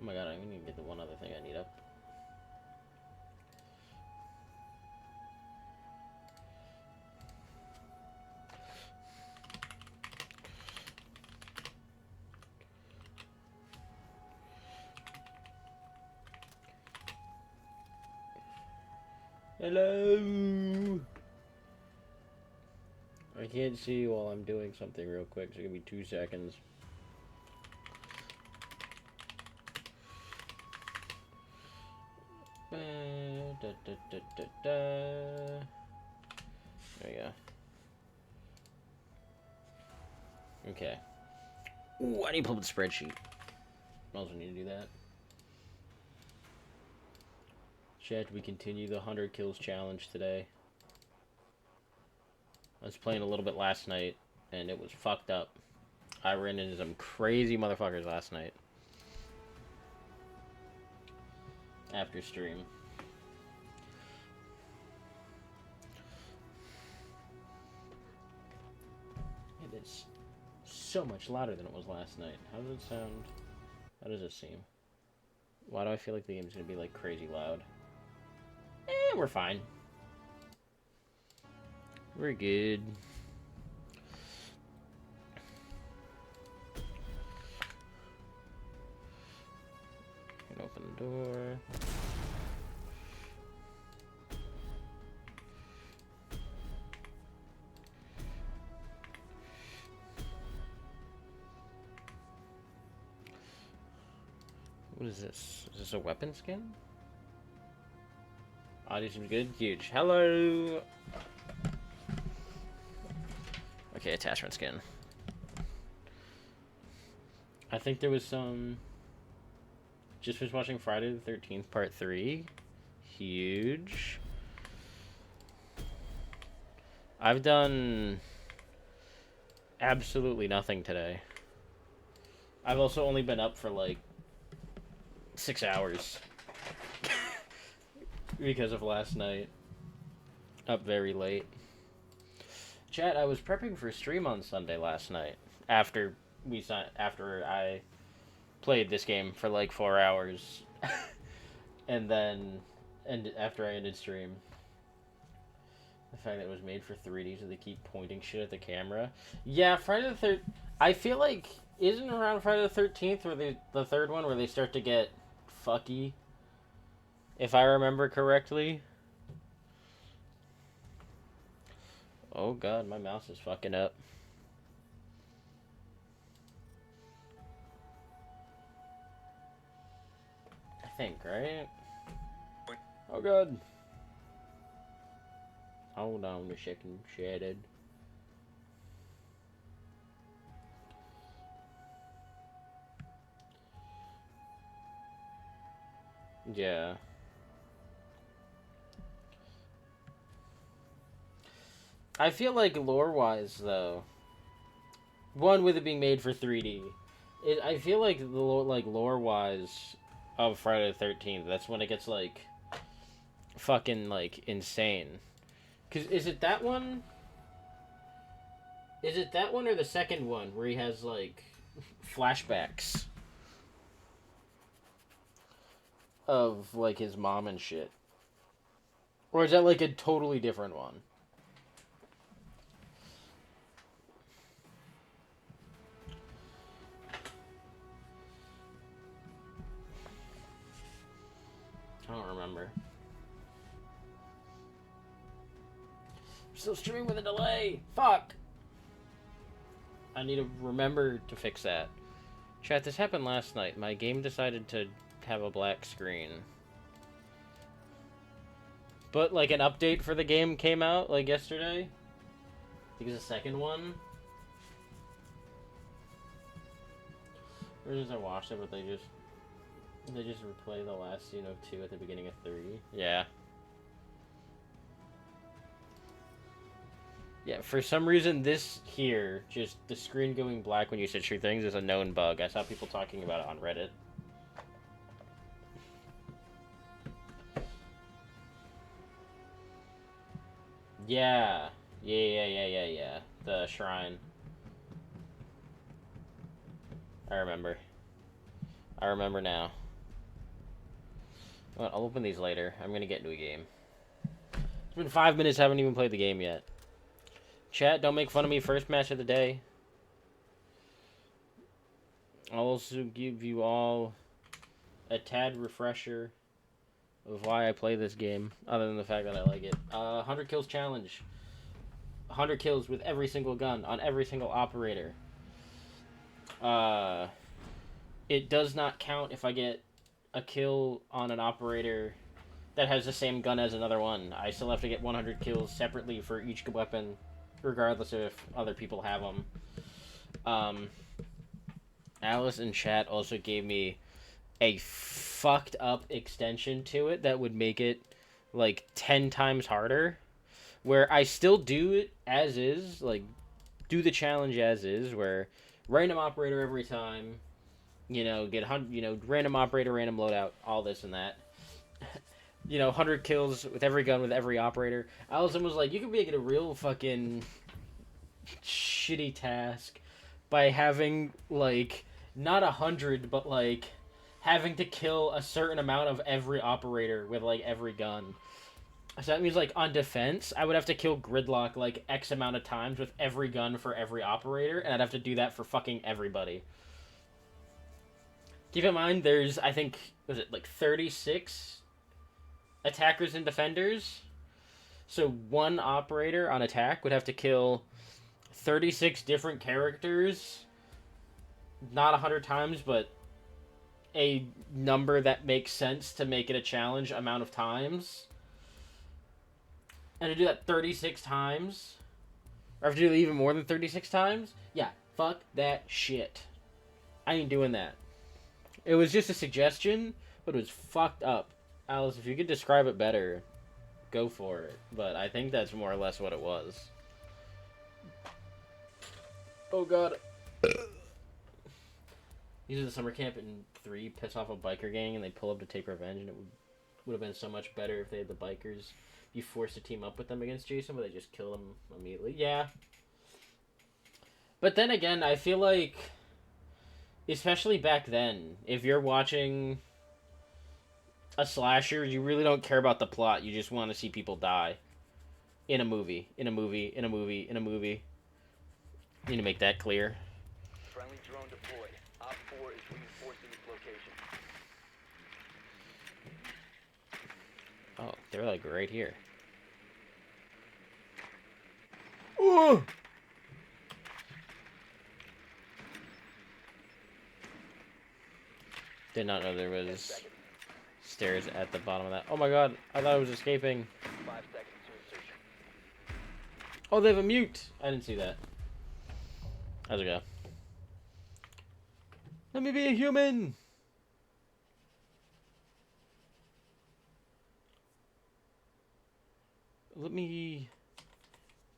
my god, I need to get the one other thing I need up. Hello! I can't see you while I'm doing something real quick, so give me 2 seconds. There we go. Okay. Ooh, I need to pull up the spreadsheet. I also need to do that. Chat, we continue the 100 kills challenge today. I was playing a little bit last night, and it was fucked up. I ran into some crazy motherfuckers last night. After stream. It is so much louder than it was last night. How does it sound? How does it seem? Why do I feel like the game's gonna be like crazy loud? We're fine. We're good. Can open the door. What is this? Is this a weapon skin? Audio seems good. Huge. Hello! Okay, attachment skin. I think there was some... Just finished watching Friday the 13th Part 3. Huge. I've done... absolutely nothing today. I've also only been up for like 6 hours. Because of last night. Up very late. Chat, I was prepping for stream on Sunday last night. After I played this game for like 4 hours. And after I ended stream. The fact that it was made for 3D, so they keep pointing shit at the camera. Yeah, Friday the 13th. I feel like, isn't around Friday the 13th where the third one where they start to get fucky? If I remember correctly. Oh god, my mouse is fucking up. I think, right? Oh god. Hold on a second, shattered. Yeah. I feel like lore-wise, though, one with it being made for 3D, I feel like the lore-wise of Friday the 13th, that's when it gets like fucking like insane. Cause is it that one? Is it that one or the second one where he has like flashbacks of like his mom and shit? Or is that like a totally different one? I don't remember. Still streaming with a delay. Fuck. I need to remember to fix that. Chat, this happened last night. My game decided to have a black screen. But like an update for the game came out like yesterday. I think it's the second one. Or just I watched it, but they just replay the last scene of 2 at the beginning of 3. Yeah. Yeah, for some reason this here, just the screen going black when you search for things is a known bug. I saw people talking about it on Reddit. Yeah. Yeah. The shrine. I remember now. Well, I'll open these later. I'm gonna get into a game. It's been 5 minutes. Haven't even played the game yet. Chat, don't make fun of me. First match of the day. I'll also give you all a tad refresher of why I play this game, other than the fact that I like it. 100 kills challenge. 100 kills with every single gun on every single operator. It does not count if I get a kill on an operator that has the same gun as another one. I still have to get 100 kills separately for each weapon, regardless of if other people have them. Alice in chat also gave me a fucked up extension to it that would make it like 10 times harder, where I still do it as is, like do the challenge as is, where random operator every time, get random operator, random loadout, all this and that. 100 kills with every gun with every operator. Allison was like, you could make it a real fucking shitty task by having like not 100, but like having to kill a certain amount of every operator with like every gun. So that means like on defense, I would have to kill Gridlock like X amount of times with every gun for every operator, and I'd have to do that for fucking everybody. Keep in mind, there's, I think, was it like 36 attackers and defenders? So one operator on attack would have to kill 36 different characters, not 100 times, but a number that makes sense to make it a challenge amount of times. And to do that 36 times, or if you do it even more than 36 times, yeah, fuck that shit. I ain't doing that. It was just a suggestion, but it was fucked up. Alice, if you could describe it better, go for it. But I think that's more or less what it was. Oh god. These are the summer camp in 3 piss off a biker gang and they pull up to take revenge, and it would have been so much better if they had the bikers be forced to team up with them against Jason, but they just kill them immediately. Yeah. But then again, I feel like, especially back then, if you're watching a slasher, you really don't care about the plot. You just want to see people die. In a movie. In a movie. In a movie. In a movie. You need to make that clear. Friendly drone deployed. Op 4 is reinforcing its location. Oh, they're like right here. Ooh! Did not know there was stairs at the bottom of that. Oh my god, I thought I was escaping. 5 seconds to insertion. Oh, they have a mute. I didn't see that. How's it go? Let me be a human. Let me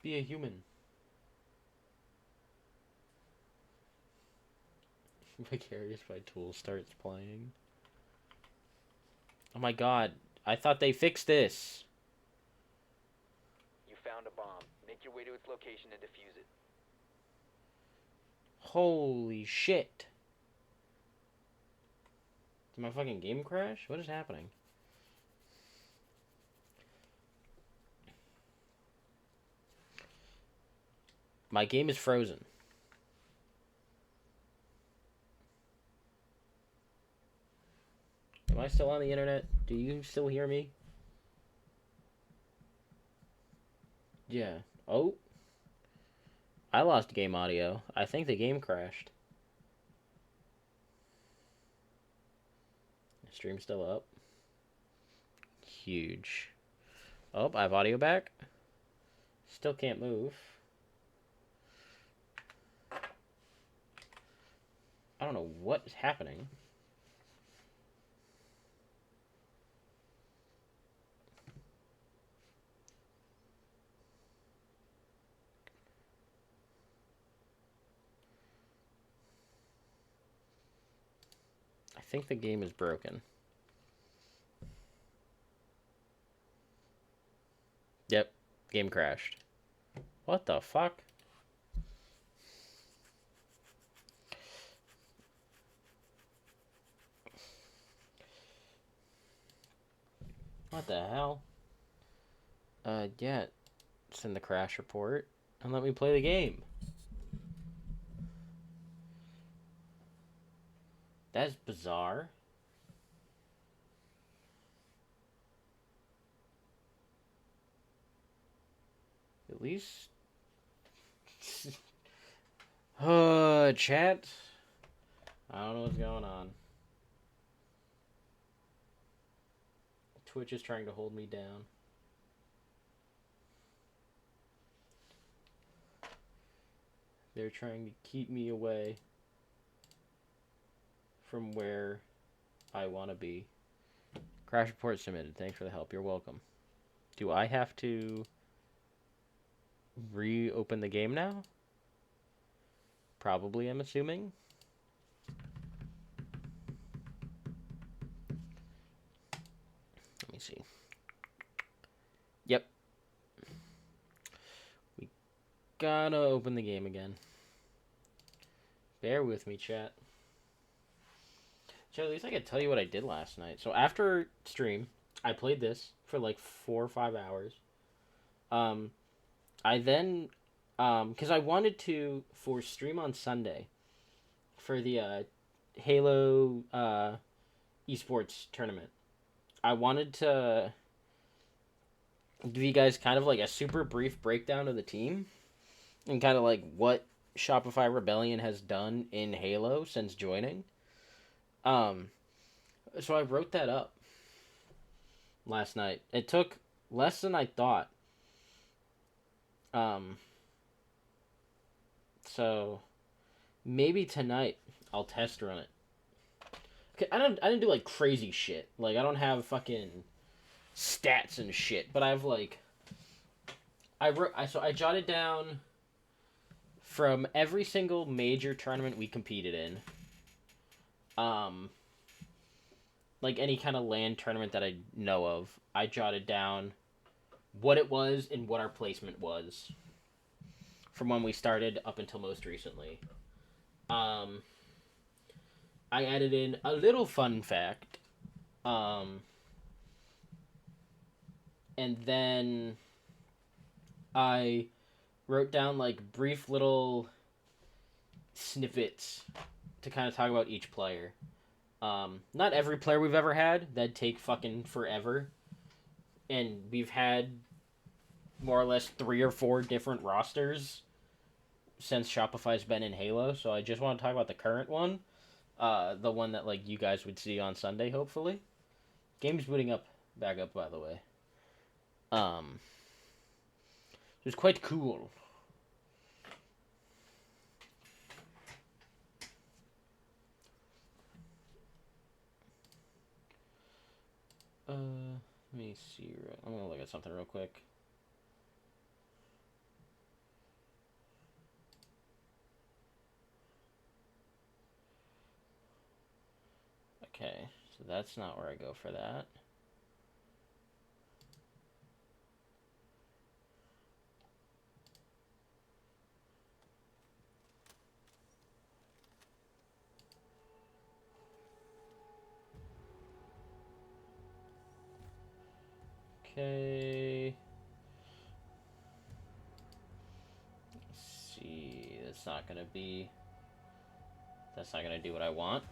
be a human. Vicarious by Tool starts playing. Oh my god, I thought they fixed this. You found a bomb. Make your way to its location and defuse it. Holy shit. Did my fucking game crash? What is happening? My game is frozen. Am I still on the internet? Do you still hear me? Yeah. Oh. I lost game audio. I think the game crashed. Stream still up. Huge. Oh, I have audio back. Still can't move. I don't know what is happening. I think the game is broken. Yep, game crashed. What the fuck? What the hell? Yeah. Send the crash report and let me play the game. That's bizarre. At least... chat. I don't know what's going on. Twitch is trying to hold me down. They're trying to keep me away from where I want to be. Crash report submitted. Thanks for the help. You're welcome. Do I have to reopen the game now? Probably, I'm assuming. Let me see. Yep. We gotta open the game again. Bear with me, chat. Chat, at least I can tell you what I did last night. So after stream, I played this for like 4 or 5 hours. I then, because I wanted to, for stream on Sunday, for the Halo esports tournament, I wanted to give you guys kind of like a super brief breakdown of the team and kind of like what Shopify Rebellion has done in Halo since joining. So I wrote that up last night. It took less than I thought. So maybe tonight I'll test run it. Okay, I didn't do like crazy shit. Like I don't have fucking stats and shit, but I've like I jotted down from every single major tournament we competed in. Like any kind of LAN tournament that I know of, I jotted down what it was and what our placement was from when we started up until most recently. I added in a little fun fact. And then I wrote down like brief little snippets to kind of talk about each player. Not every player we've ever had. That'd take fucking forever. And we've had more or less 3 or 4 different rosters since Shopify's been in Halo. So I just want to talk about the current one. The one that like you guys would see on Sunday, hopefully. Game's booting back up, by the way. It was quite cool. Let me see. I'm gonna look at something real quick. Okay, so that's not where I go for that. Okay. Let's see. That's not gonna do what I want.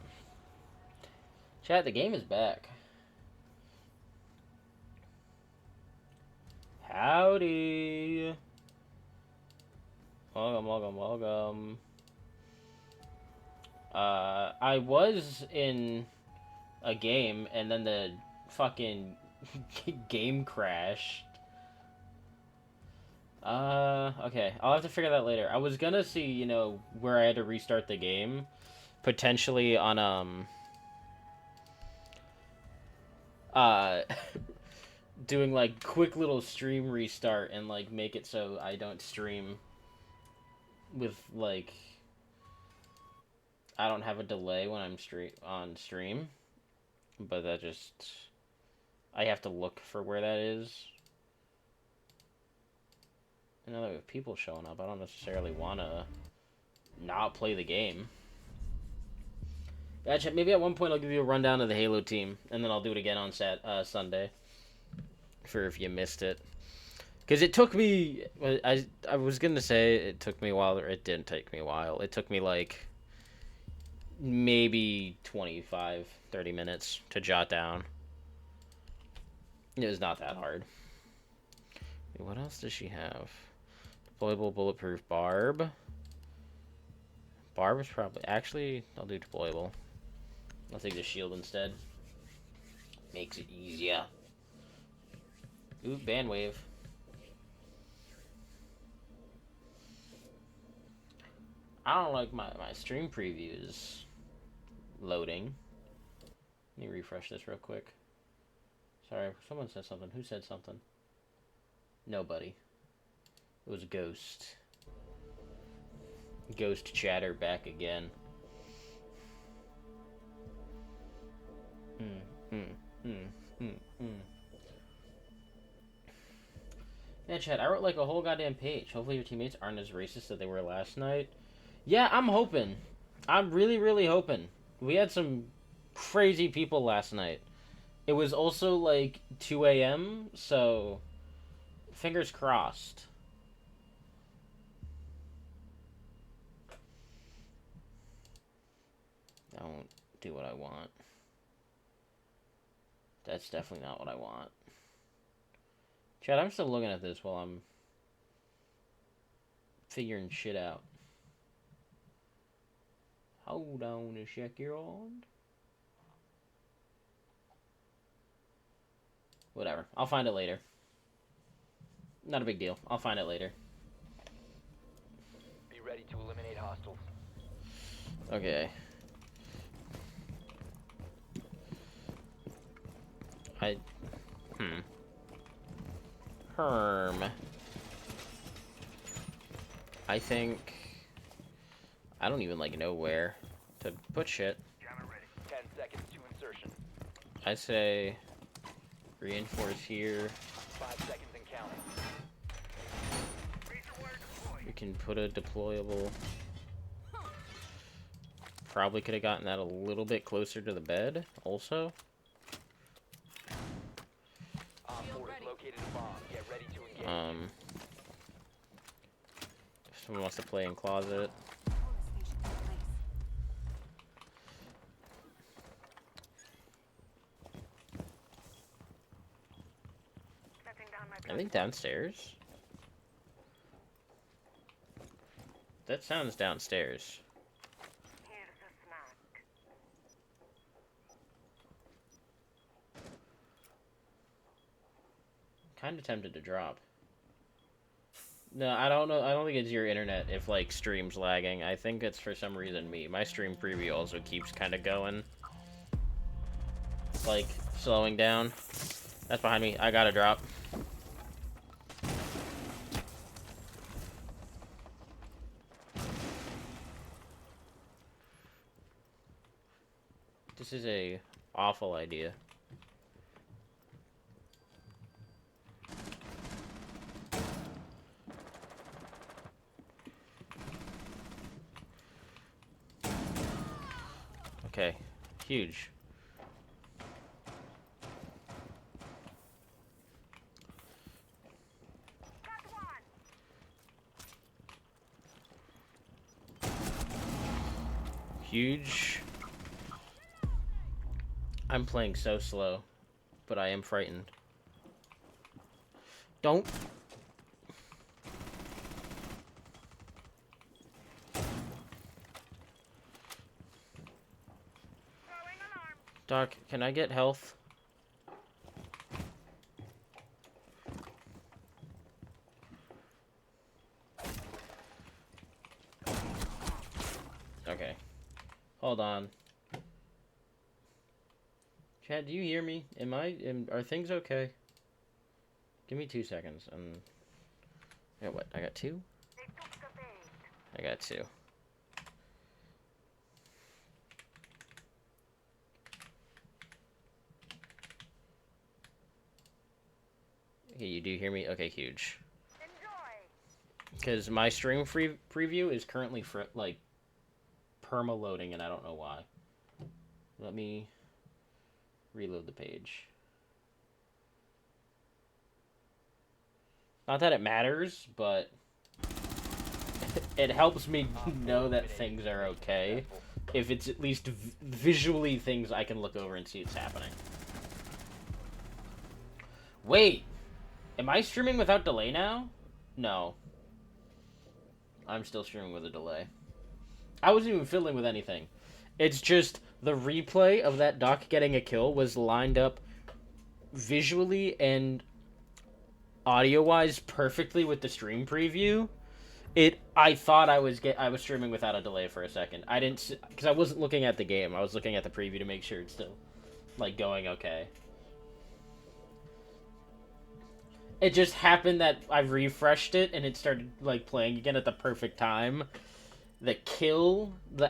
Chat, the game is back. Howdy. Welcome. I was in a game and then the fucking game crashed. Okay. I'll have to figure that later. I was gonna see, where I had to restart the game. Potentially on, doing, like, quick little stream restart and, like, make it so I don't stream with, like... I don't have a delay when I'm on stream. But that just... I have to look for where that is. I know there are people showing up. I don't necessarily want to not play the game. Maybe at one point I'll give you a rundown of the Halo team, and then I'll do it again on Sunday. for if you missed it. Because it took me, I was gonna say it took me a while, or it didn't take me a while. It took me like maybe 25, 30 minutes to jot down. It was not that hard. What else does she have? Deployable bulletproof barb. Barb is probably... Actually, I'll do deployable. I'll take the shield instead. Makes it easier. Ooh, band wave. I don't like my stream previews loading. Let me refresh this real quick. Sorry, someone said something. Who said something? Nobody. It was Ghost. Ghost chatter back again. Yeah, Chad, I wrote like a whole goddamn page. Hopefully your teammates aren't as racist as they were last night. Yeah, I'm hoping. I'm really, really hoping. We had some crazy people last night. It was also like 2 a.m., so fingers crossed. Don't do what I want. That's definitely not what I want. Chad, I'm still looking at this while I'm figuring shit out. Hold on a second. Whatever. I'll find it later. Not a big deal. I'll find it later. Be ready to eliminate hostiles. Okay. Herm. I think... I don't even, like, know where to put shit. 10 seconds to insertion. I say... reinforce here. 5 seconds and counting. We can put a deployable... Probably could have gotten that a little bit closer to the bed, also. Op 4 has located a bomb. Get ready to engage. If someone wants to play in closet. I think downstairs. That sounds downstairs. Kind of tempted to drop. No, I don't know. I don't think it's your internet if, like, stream's lagging. I think it's for some reason me. My stream preview also keeps kind of going. Like, slowing down. That's behind me. I gotta drop. This is a awful idea. Okay, huge. Huge. I'm playing so slow, but I am frightened. Don't. Doc, can I get health? Okay. Hold on. Chad, do you hear me? Are things okay? Give me 2 seconds. Yeah, what? I got 2? I got 2. Okay, you do hear me? Okay, huge. Because my stream preview is currently like perma loading, and I don't know why. Let me reload the page. Not that it matters, but it helps me know that things are okay. If it's at least visually things I can look over and see it's happening. Wait, am I streaming without delay now? No. I'm still streaming with a delay. I wasn't even fiddling with anything. It's just the replay of that Doc getting a kill was lined up visually and audio-wise perfectly with the stream preview. I thought I was streaming without a delay for a second. I didn't, because I wasn't looking at the game. I was looking at the preview to make sure it's still like going okay. It just happened that I refreshed it and it started like playing again at the perfect time. The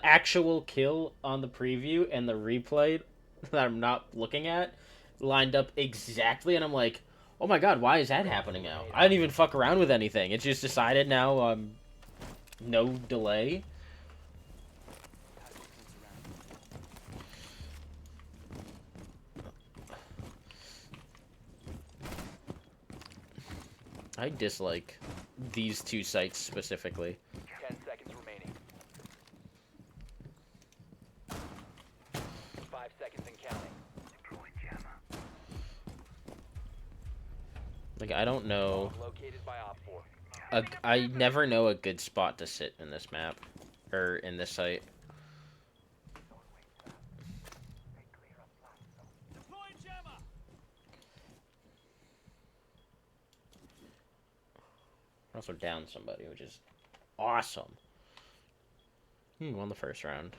actual kill on the preview and the replay that I'm not looking at lined up exactly, and I'm like, oh my god, why is that happening now? I didn't even fuck around with anything. It's just decided now, no delay. I dislike these two sites specifically. 10 seconds remaining. 5 seconds and counting. Like, I don't know. Located by Op 4. I never know a good spot to sit in this map. Or in this site. Also down somebody, which is awesome. Won the first round.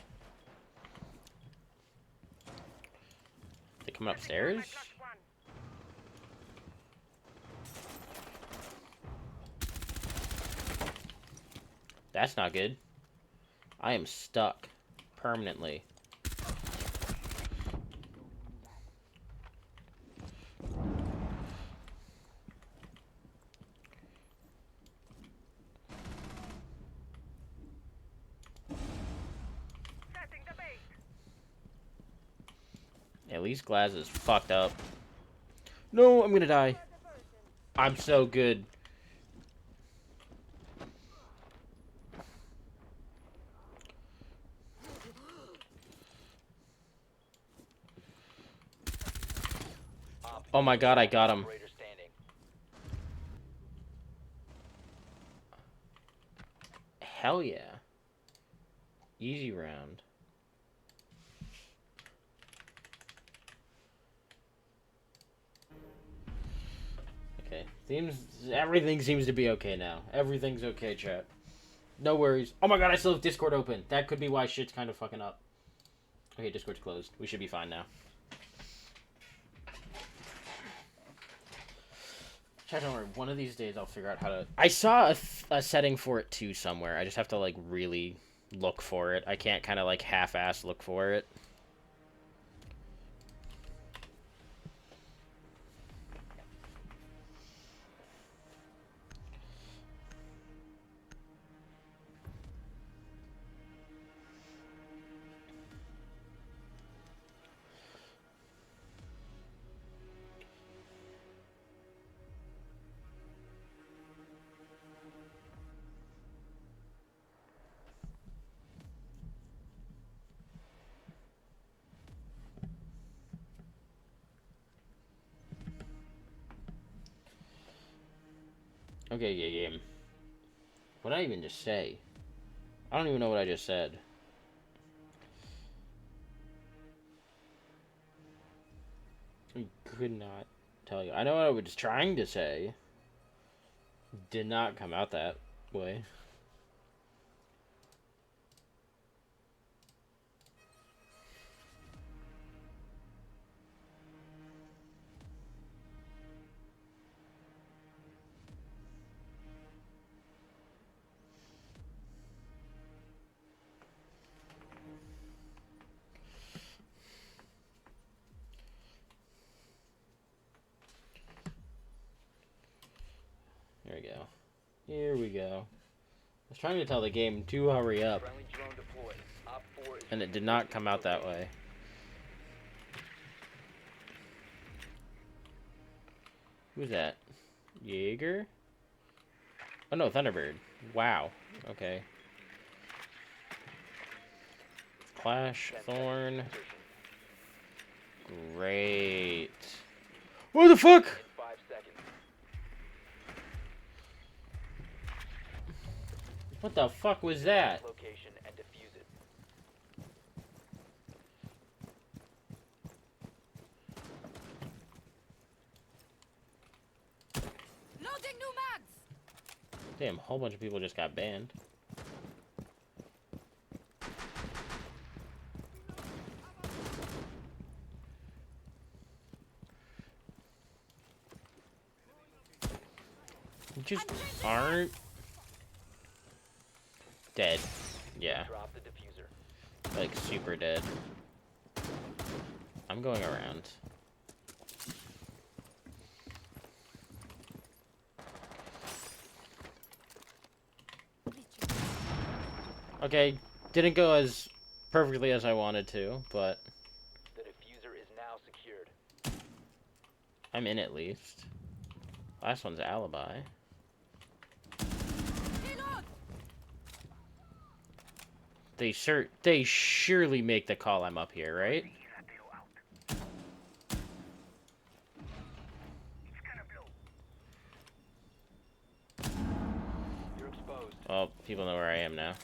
They coming upstairs? That's not good. I am stuck permanently. At least Glaz is fucked up. No, I'm gonna die. I'm so good. Oh my god, I got him. Hell yeah. Easy round. Okay. Everything seems to be okay now. Everything's okay, chat. No worries. Oh my god, I still have Discord open. That could be why shit's kind of fucking up. Okay, Discord's closed. We should be fine now. Chat, don't worry. One of these days I'll figure out how to... I saw a setting for it too somewhere. I just have to, like, really look for it. I can't kind of, like, half-ass look for it. Okay, yeah, game. What did I even just say? I don't even know what I just said. I could not tell you. I know what I was trying to say. Did not come out that way. There we go. Here we go. I was trying to tell the game to hurry up. And it did not come out that way. Who's that? Jaeger? Oh no, Thunderbird. Wow. Okay. Clash, 10 seconds Thorn. to insertion. Great. What the fuck? In 5 seconds. What the fuck was that? Location and defuse it. Loading new mags. Damn, a whole bunch of people just got banned. You just aren't dead. Yeah, Drop the diffuser. like super dead. I'm going around. Okay, didn't go as perfectly as I wanted to, but The diffuser is now secured. I'm in at least. Last one's Alibi. Reload. They surely make the call I'm up here, right? You're exposed. Well, people know where I am now.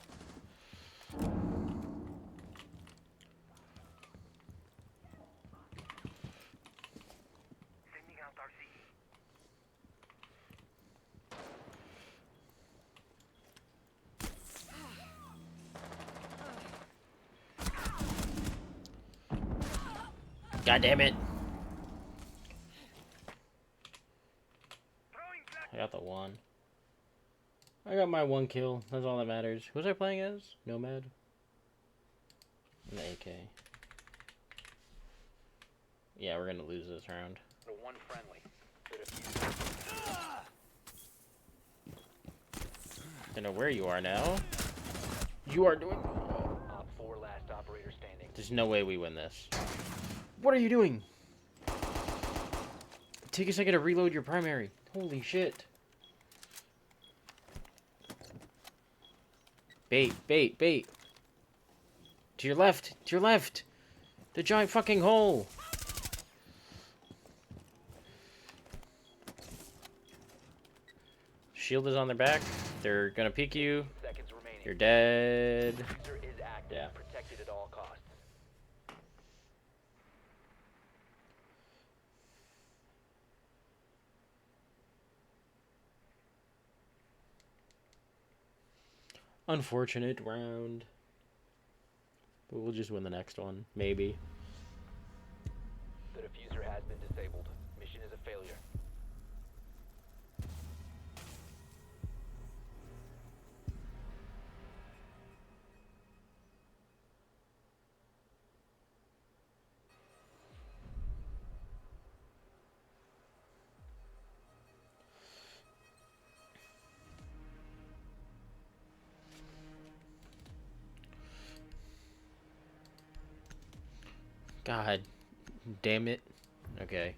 God damn it! I got the one. I got my one kill. That's all that matters. Who was I playing as? Nomad? And the AK. Yeah, we're gonna lose this round. The one friendly. The diffuser. Don't know where you are now. You are doing. Op 4 last operator standing. There's no way we win this. What are you doing? Take a second to reload your primary. Holy shit. Bait, bait, bait. To your left, to your left. The giant fucking hole. Shield is on their back. They're gonna peek you. Seconds remaining. You're dead. Diffuser is active. Yeah. Protected at all costs. Unfortunate round. But we'll just win the next one. Maybe. The diffuser has been disabled. Mission is a failure. God damn it. Okay.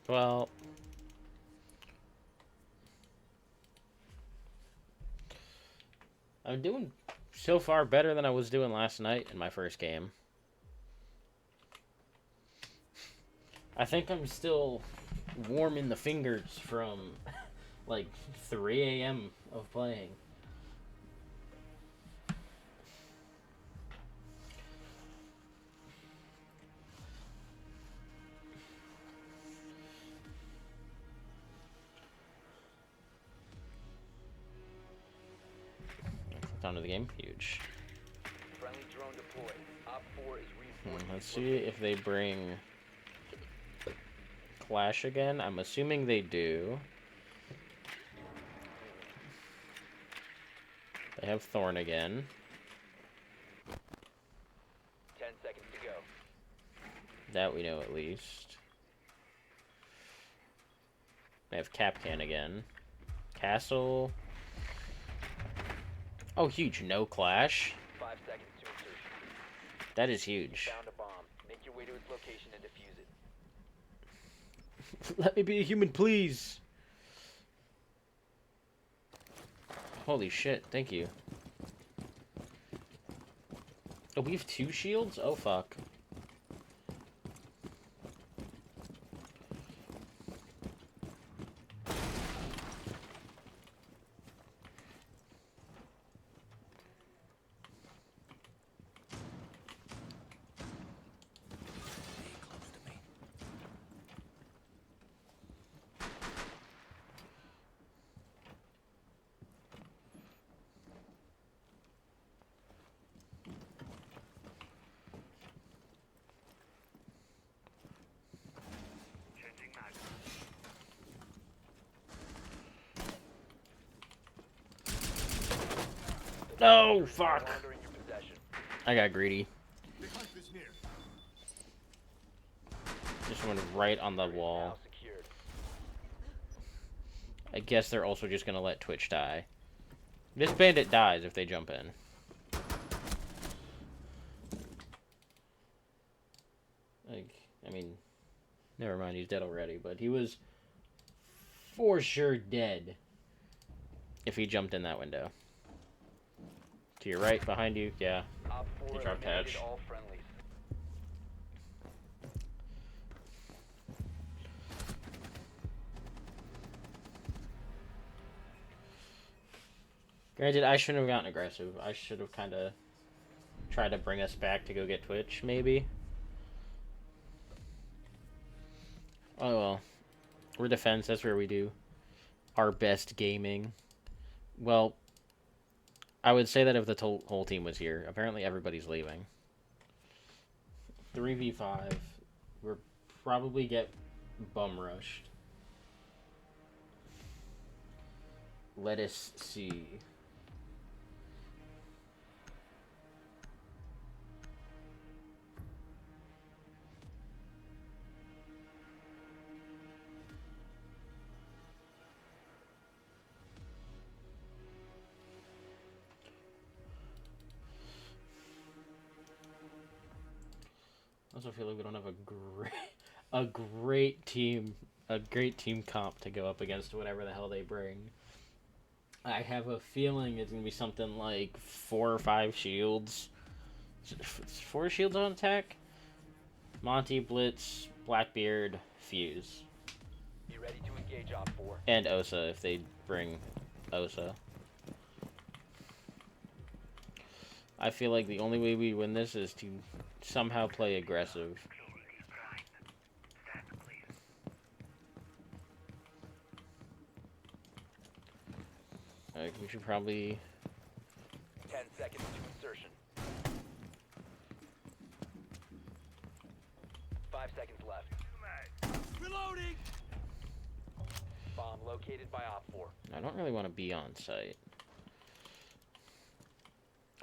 Well. I'm doing so far better than I was doing last night in my first game. I think I'm still warm in the fingers from like 3 a.m. of playing. Onto the game, huge. Friendly drone deployed. Op 4 is reinforcing. Let's see if they bring Clash again. I'm assuming they do. They have Thorn again. 10 seconds to go. That we know at least. They have Capcan again. Castle. Oh, huge. No Clash. 5 seconds to insertion. That is huge. Found a bomb. Make your way to its location and defuse it. Let me be a human, please. Holy shit, thank you. Oh, we have 2 shields? Oh, fuck. No, fuck. No longer in your possession. I got greedy. The hunt is near. Just went right on the Now wall. secured. I guess they're also just gonna let Twitch die. This bandit dies if they jump in. Like, I mean, never mind, he's dead already, but he was for sure dead if he jumped in that window. To your right, behind you, yeah. Op 4 They dropped eliminated hatch. all friendlies. Granted, I shouldn't have gotten aggressive. I should have kind of tried to bring us back to go get Twitch, maybe. Oh well. We're defense, that's where we do our best gaming. Well, I would say that if the whole team was here. Apparently everybody's leaving. 3v5. We're probably get bum rushed. Let us see. I also feel like we don't have a great team comp to go up against whatever the hell they bring. I have a feeling it's gonna be something like 4 or 5 shields. 4 shields on attack. Monty, Blitz, Blackbeard, Fuse, Be ready to engage Op 4. and Osa if they bring Osa. I feel like the only way we win this is to somehow play aggressive. Like, we should probably... 10 seconds to insertion. 5 seconds left. Reloading. Bomb located by Op 4. I don't really want to be on site.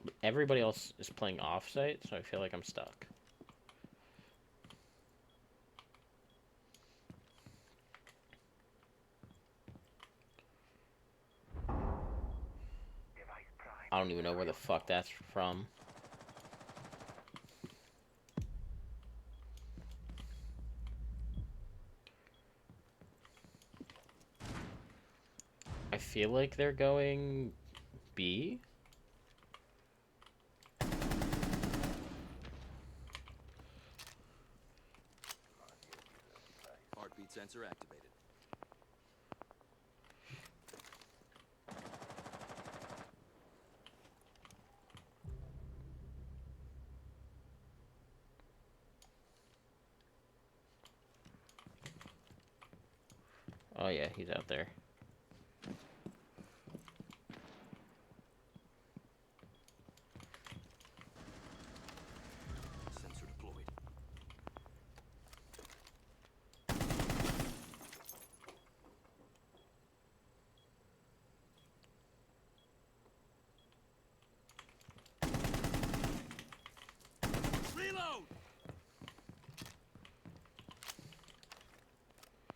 But everybody else is playing off site, so I feel like I'm stuck. I don't even know where the fuck that's from. I feel like they're going B. Heartbeat sensor activated. Oh yeah, he's out there. Sensor deployed. Reload.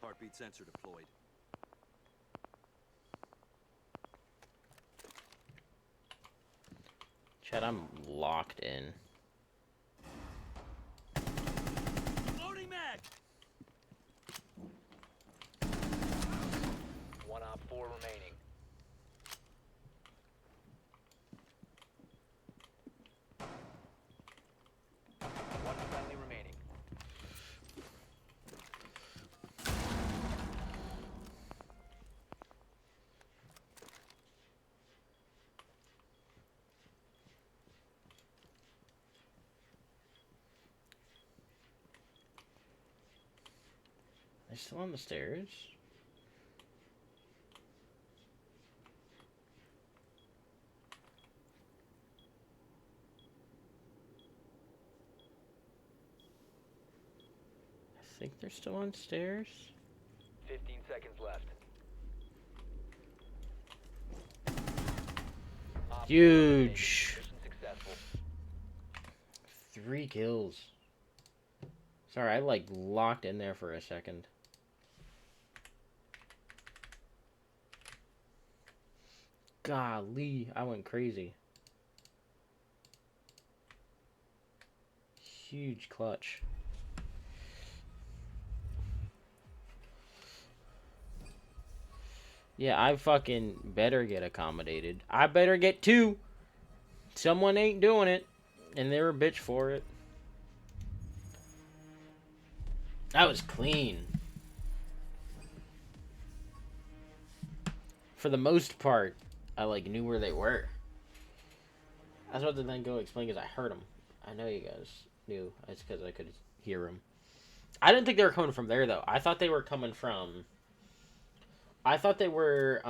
Heartbeat sensor deployed. Chad, I'm locked in. Loading mag. 1 Op 4 remaining. They're still on the stairs? I think they're still on stairs. 15 seconds left. Op 4 Huge. remaining. Mission successful. 3 kills. Sorry, I like locked in there for a second. Golly, I went crazy. Huge clutch. Yeah, I fucking better get accommodated. I better get 2. Someone ain't doing it. And they're a bitch for it. That was clean. For the most part, I like knew where they were. I was about to then go explain because I heard them. I know you guys knew. It's because I could hear them. I didn't think they were coming from there though. I thought they were coming from. I thought they were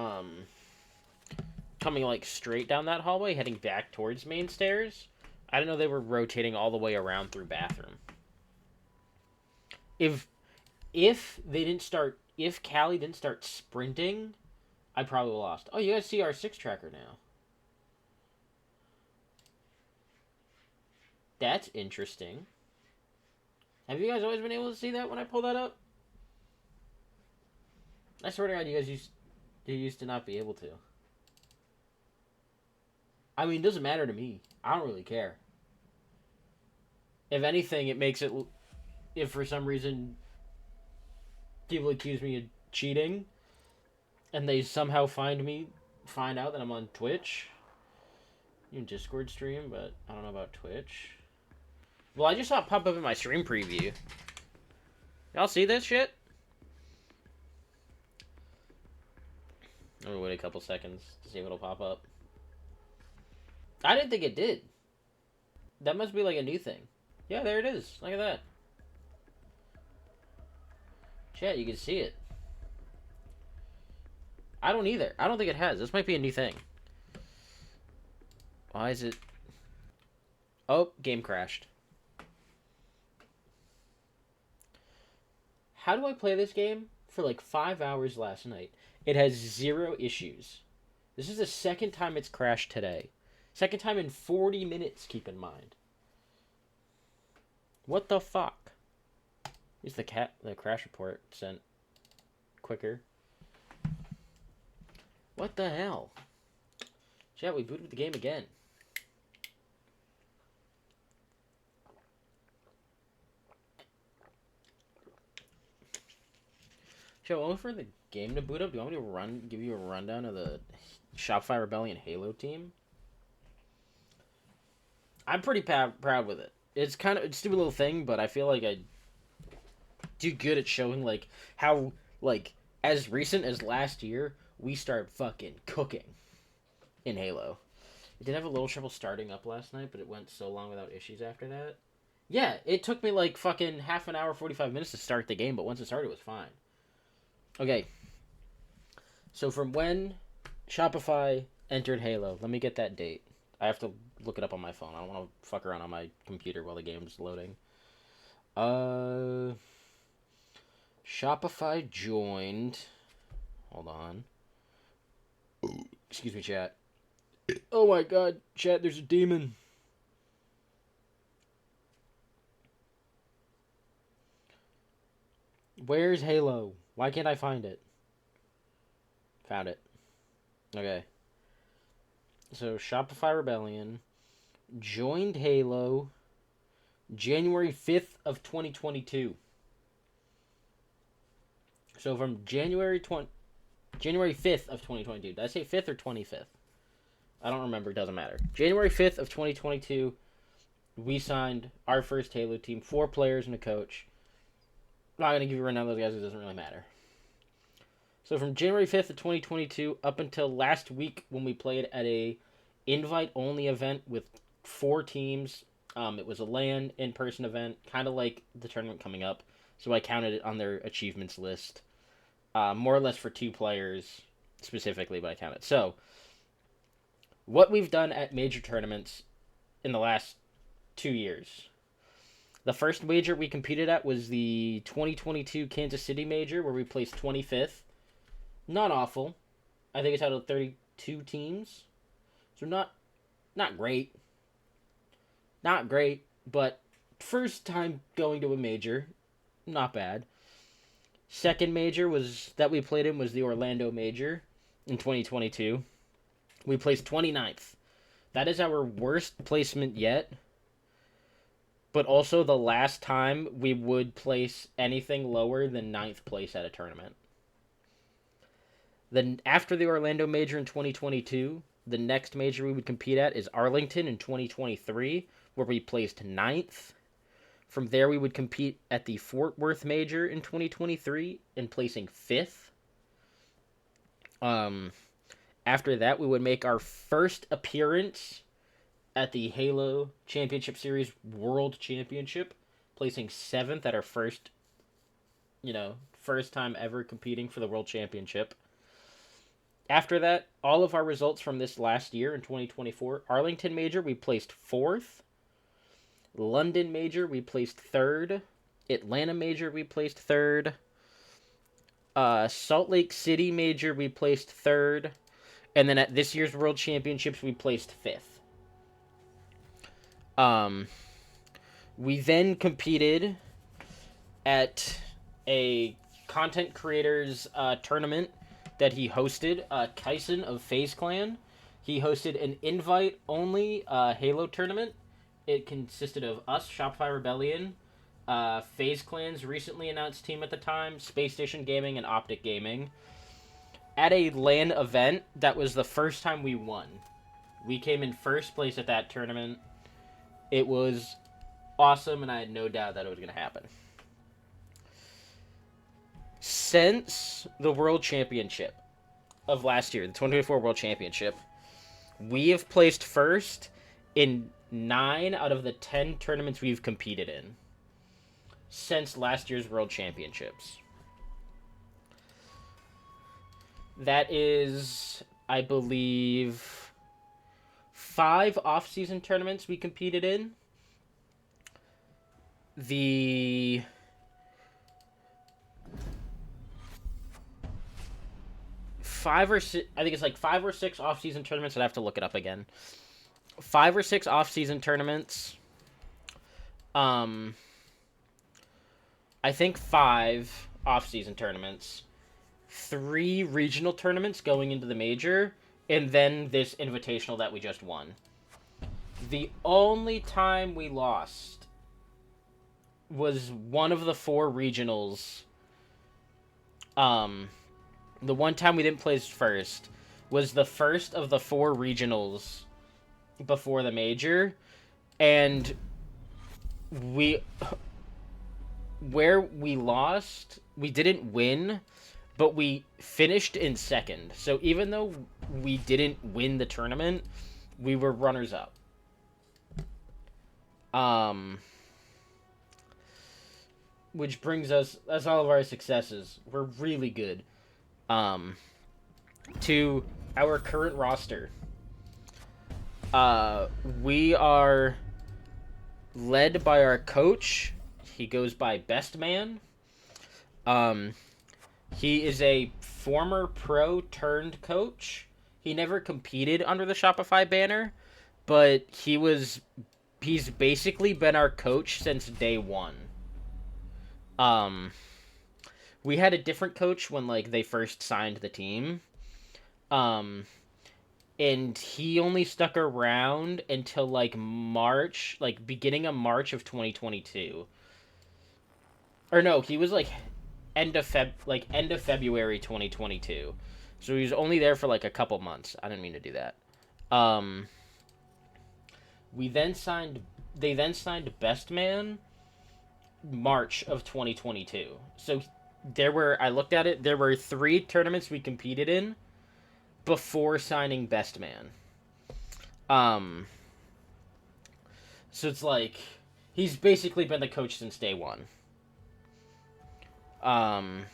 coming like straight down that hallway, heading back towards main stairs. I didn't know they were rotating all the way around through bathroom. If they didn't start, if Callie didn't start sprinting, I probably lost. Oh, you guys see our 6 tracker now. That's interesting. Have you guys always been able to see that when I pull that up? I swear to God, you guys used to not be able to. I mean, it doesn't matter to me. I don't really care. If anything, it makes it... If for some reason people accuse me of cheating and they somehow find out that I'm on Twitch, you can Discord stream, but I don't know about Twitch. Well, I just saw it pop up in my stream preview. Y'all see this shit? I'm gonna wait a couple seconds to see if it'll pop up. I didn't think it did. That must be like a new thing. Yeah, there it is. Look at that. Chat, you can see it. I don't either. I don't think it has. This might be a new thing. Why is it... Oh, game crashed. How do I play this game? For like 5 hours last night. It has 0 issues. This is the second time it's crashed today. Second time in 40 minutes, keep in mind. What the fuck? Is the crash report sent quicker? What the hell? Chat, we booted the game again. Chat, while for the game to boot up, do you want me to give you a rundown of the Shopify Rebellion Halo team? I'm pretty proud with it. It's kind of a stupid little thing, but I feel like I do good at showing like how like as recent as last year we started fucking cooking in Halo. It did have a little trouble starting up last night, but it went so long without issues after that. Yeah, it took me like fucking half an hour, 45 minutes to start the game, but once it started, it was fine. Okay. So from when Shopify entered Halo, let me get that date. I have to look it up on my phone. I don't want to fuck around on my computer while the game's loading. Shopify joined. Hold on. Excuse me, chat. Oh my god, chat, there's a demon. Where's Halo? Why can't I find it? Found it. Okay. So, Shopify Rebellion joined Halo January 5th of 2022. So, from January 5th of 2022. Did I say 5th or 25th? I don't remember. It doesn't matter. January 5th of 2022, we signed our first Halo team. 4 players and a coach. I'm not going to give you a rundown of those guys. It doesn't really matter. So from January 5th of 2022 up until last week when we played at a invite-only event with 4 teams. It was a LAN in-person event, kind of like the tournament coming up. so I counted it on their achievements list. More or less for 2 players specifically, but I counted. So, what we've done at major tournaments in the last 2 years. The first major we competed at was the 2022 Kansas City major, where we placed 25th. Not awful. I think it's out of 32 teams. So not great. Not great, but first time going to a major, not bad. Second major was that we played in was the Orlando major in 2022. We placed 29th. That is our worst placement yet, but also the last time we would place anything lower than 9th place at a tournament. Then after the Orlando major in 2022, the next major we would compete at is Arlington in 2023, where we placed 9th. From there, we would compete at the Fort Worth major in 2023 and placing 5th. After that, we would make our first appearance at the Halo Championship Series World Championship, placing 7th at our first time ever competing for the World Championship. After that, all of our results from this last year in 2024, Arlington Major, we placed 4th. London Major, we placed 3rd. Atlanta Major, we placed 3rd. Salt Lake City Major, we placed 3rd. And then at this year's World Championships, we placed 5th. We then competed at a content creators tournament that he hosted, Kyson of FaZe Clan. He hosted an invite-only Halo tournament. It consisted of us, Shopify Rebellion, FaZe Clan's recently announced team at the time, Space Station Gaming, and Optic Gaming. At a LAN event, that was the first time we won. We came in first place at that tournament. It was awesome, and I had no doubt that it was going to happen. Since the World Championship of last year, the 2024 World Championship, we have placed first in 9 out of the 10 tournaments we've competed in since last year's World Championships. That is, I believe, 5 off-season tournaments we competed in. The 5 or 6, I think it's like 5 or 6 off-season tournaments. I'd have to look it up again. 5 or 6 off-season tournaments. I think 5 off-season tournaments. 3 regional tournaments going into the major, and then this invitational that we just won. The only time we lost was one of the 4 regionals. The one time we didn't place first was the first of the 4 regionals before the major, and where we lost, we didn't win, but we finished in second. So even though we didn't win the tournament, we were runners-up. Which brings us, that's all of our successes. We're really good. To our current roster. We are led by our coach. He goes by Best Man. He is a former pro turned coach. He never competed under the Shopify banner, but he's basically been our coach since day one. We had a different coach when they first signed the team. And he only stuck around until March, beginning of March of 2022. Or no, he was end of February 2022. So he was only there for a couple months. I didn't mean to do that. They then signed Best Man March of 2022. So I looked at it, there were 3 tournaments we competed in before signing Best Man. So it's he's basically been the coach since day one. Um,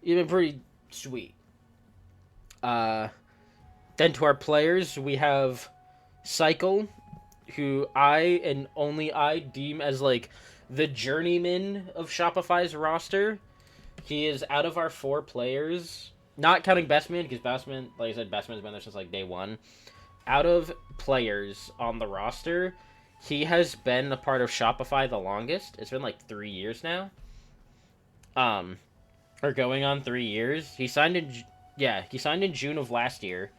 it's been pretty sweet. Then to our players, we have Cycle, who I and only I deem as like the journeyman of Shopify's roster. He is out of our 4 players, not counting Bestman, because Bestman, like I said, Bestman's been there since like day 1. Out of players on the roster, he has been a part of Shopify the longest. It's been like 3 years now. Or going on 3 years. He signed in June of last year.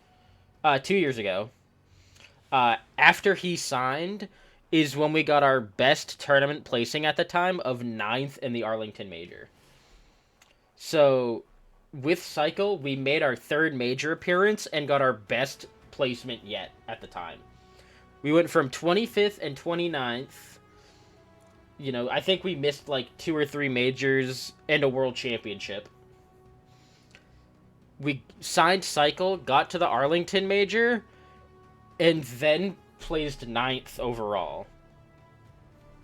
2 years ago. After he signed is when we got our best tournament placing at the time of 9th in the Arlington Major. So, with Cycle, we made our 3rd major appearance and got our best placement yet at the time. We went from 25th and 29th. You know, I think we missed like 2 or 3 majors and a world championship. We signed Cycle, got to the Arlington Major, and then placed 9th overall,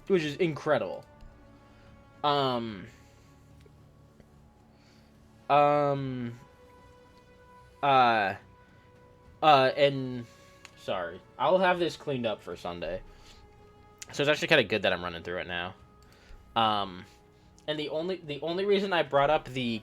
which is incredible. And sorry, I'll have this cleaned up for Sunday. So it's actually kind of good that I'm running through it now. And the only reason I brought up the